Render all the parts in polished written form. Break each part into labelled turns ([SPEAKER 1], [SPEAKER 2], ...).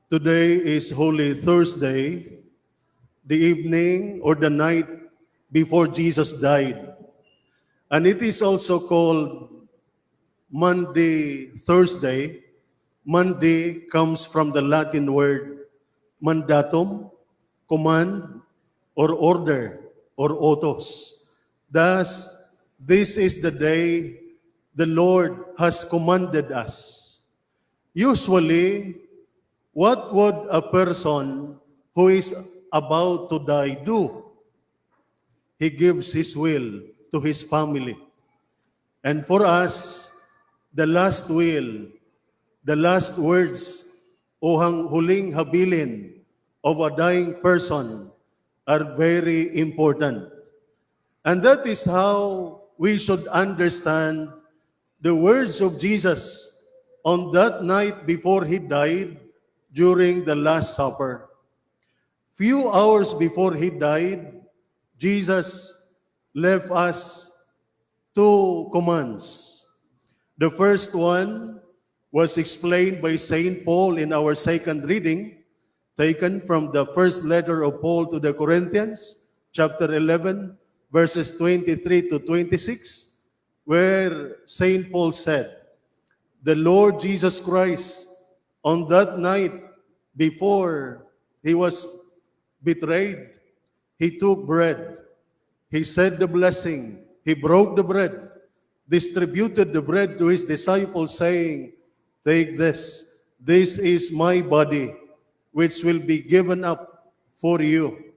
[SPEAKER 1] Today is Holy Thursday, the evening or the night before Jesus died. And it is also called Monday, Thursday. Monday comes from the Latin word mandatum, command, or order, or autos. Thus, this is the day the Lord has commanded us. Usually, what would a person who is about to die do? He gives his will to his family. And for us, the last will, the last words o huling habilin of a dying person are very important. And that is how we should understand the words of Jesus on that night before he died during the Last Supper. Few hours before he died, Jesus left us two commands. The first one was explained by St. Paul in our second reading, taken from the first letter of Paul to the Corinthians, chapter 11, verses 23 to 26, where St. Paul said, the Lord Jesus Christ, on that night before he was betrayed, he took bread. He said the blessing. He broke the bread, distributed the bread to his disciples, saying, take this. This is my body, which will be given up for you.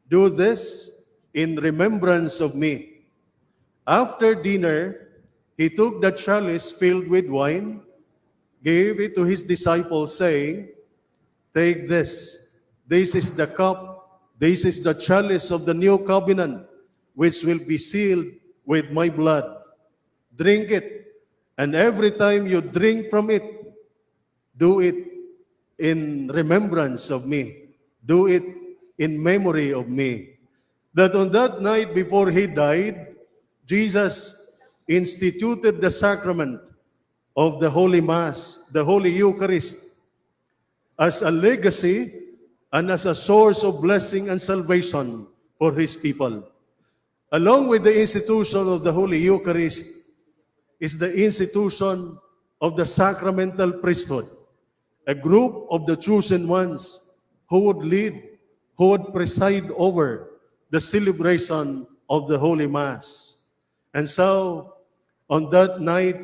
[SPEAKER 1] Do this in remembrance of me. After dinner, he took the chalice filled with wine, gave it to his disciples, saying, take this. This is the cup. This is the chalice of the new covenant, which will be sealed with my blood. Drink it, and every time you drink from it, do it in remembrance of me. Do it in memory of me. That on that night before he died, Jesus instituted the sacrament of the Holy Mass, the Holy Eucharist, as a legacy and as a source of blessing and salvation for his people. Along with the institution of the Holy Eucharist is the institution of the sacramental priesthood, a group of the chosen ones who would lead, who would preside over the celebration of the Holy Mass. And so, on that night,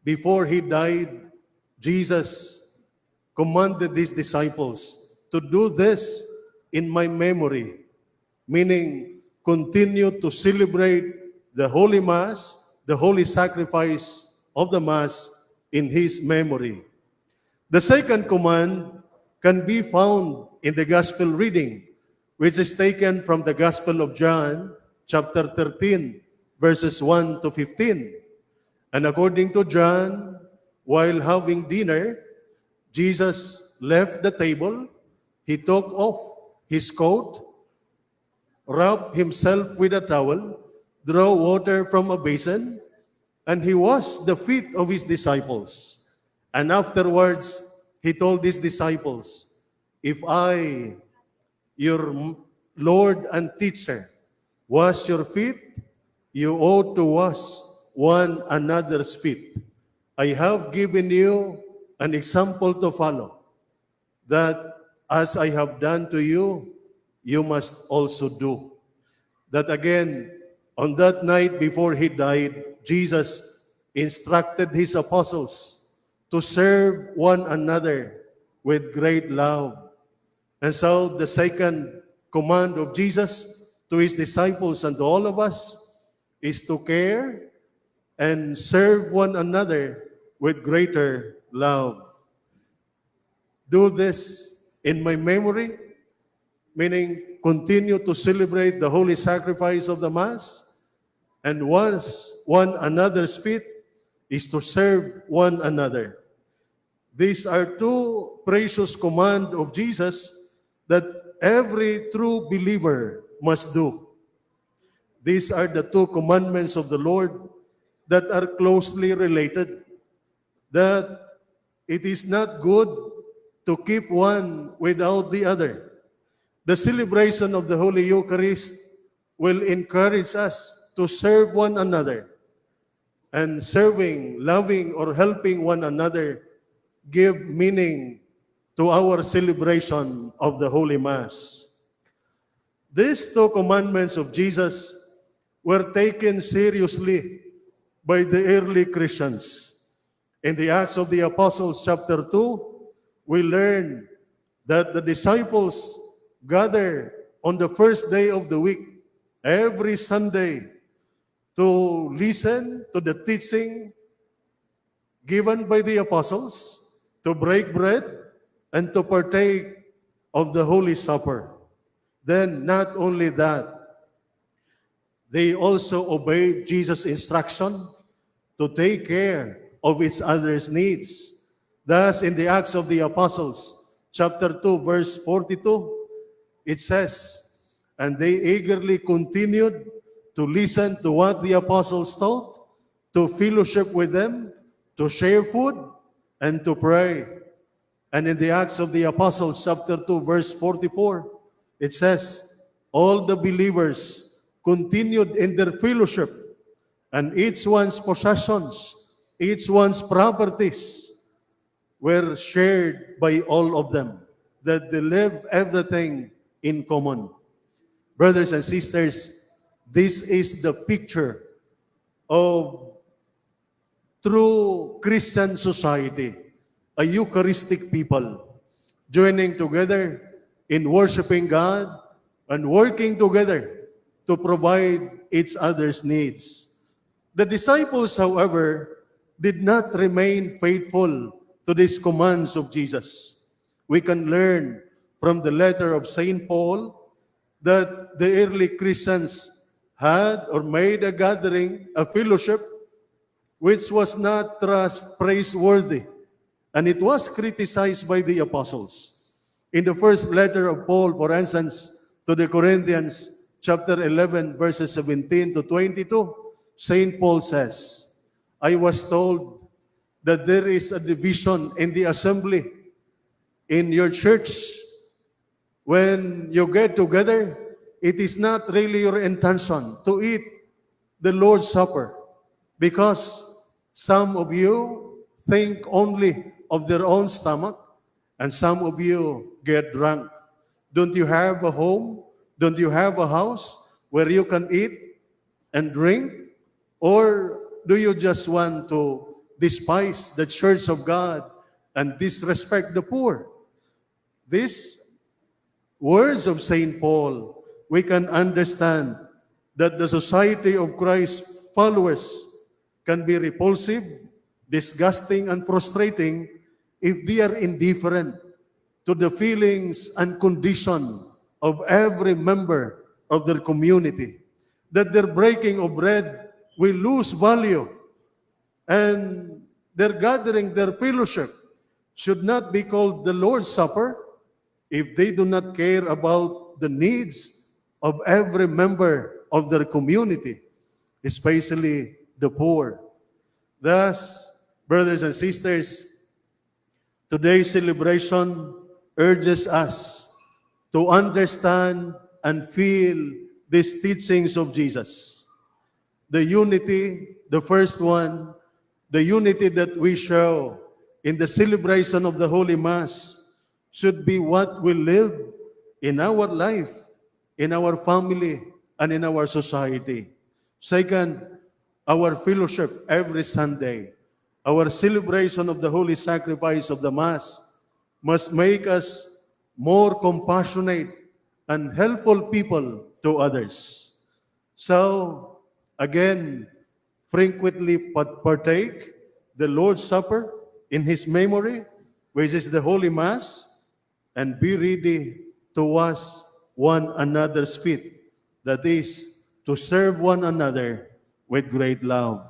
[SPEAKER 1] before he died, Jesus commanded his disciples to do this in my memory, meaning continue to celebrate the Holy Mass, the holy sacrifice of the Mass in his memory. The second command can be found in the Gospel reading, which is taken from the Gospel of John, chapter 13, verses 1 to 15. And according to John, while having dinner, Jesus left the table, he took off his coat, wrapped himself with a towel, drew water from a basin, and he washed the feet of his disciples. And afterwards, he told his disciples, if I, your Lord and teacher, wash your feet, you ought to wash one another's feet. I have given you an example to follow, that as I have done to you, you must also do. That again, on that night before he died, Jesus instructed his apostles to serve one another with great love. And so the second command of Jesus to his disciples and to all of us is to care and serve one another with greater love. Do this in my memory, meaning continue to celebrate the holy sacrifice of the Mass, and wash one another's feet is to serve one another. These are two precious commands of Jesus that every true believer must do. These are the two commandments of the Lord that are closely related, that it is not good to keep one without the other. The celebration of the Holy Eucharist will encourage us to serve one another. And serving, loving, or helping one another give meaning to our celebration of the Holy Mass. These two commandments of Jesus were taken seriously by the early Christians. In the Acts of the Apostles, chapter 2, we learn that the disciples gather on the first day of the week, every Sunday, to listen to the teaching given by the apostles, to break bread, and to partake of the Holy Supper. Then, not only that, they also obeyed Jesus' instruction to take care of each other's needs. Thus, in the Acts of the Apostles, chapter 2, verse 42, it says, "And they eagerly continued to listen to what the apostles taught, to fellowship with them, to share food, and to pray." And in the Acts of the Apostles, chapter 2, verse 44, it says, "All the believers continued in their fellowship, and each one's possessions, each one's properties were shared by all of them, that they live everything in common." Brothers and sisters, this is the picture of true Christian society, a Eucharistic people, joining together in worshiping God and working together to provide each other's needs. The disciples, however, did not remain faithful to these commands of Jesus. We can learn from the letter of St. Paul that the early Christians had or made a gathering, a fellowship, which was not praiseworthy, and it was criticized by the apostles. In the first letter of Paul, for instance, to the Corinthians, chapter 11, verses 17 to 22, St. Paul says, "I was told that there is a division in the assembly in your church. When you get together, it is not really your intention to eat the Lord's Supper, because some of you think only of their own stomach, and some of you get drunk. Don't you have a home? Don't you have a house where you can eat and drink? Or do you just want to despise the church of God and disrespect the poor?" These words of St. Paul, we can understand that the society of Christ's followers can be repulsive, disgusting, and frustrating if they are indifferent to the feelings and condition of every member of their community. That their breaking of bread will lose value, and their gathering, their fellowship, should not be called the Lord's Supper if they do not care about the needs of every member of their community, especially the poor. Thus, brothers and sisters, today's celebration urges us to understand and feel these teachings of Jesus. The unity, the first one, the unity that we show in the celebration of the Holy Mass should be what we live in our life, in our family, and in our society. Second, our fellowship every Sunday, our celebration of the holy sacrifice of the Mass must make us more compassionate and helpful people to others. So, again, frequently partake the Lord's Supper in His memory, which is the Holy Mass, and be ready to wash one another's feet. That is, to serve one another with great love.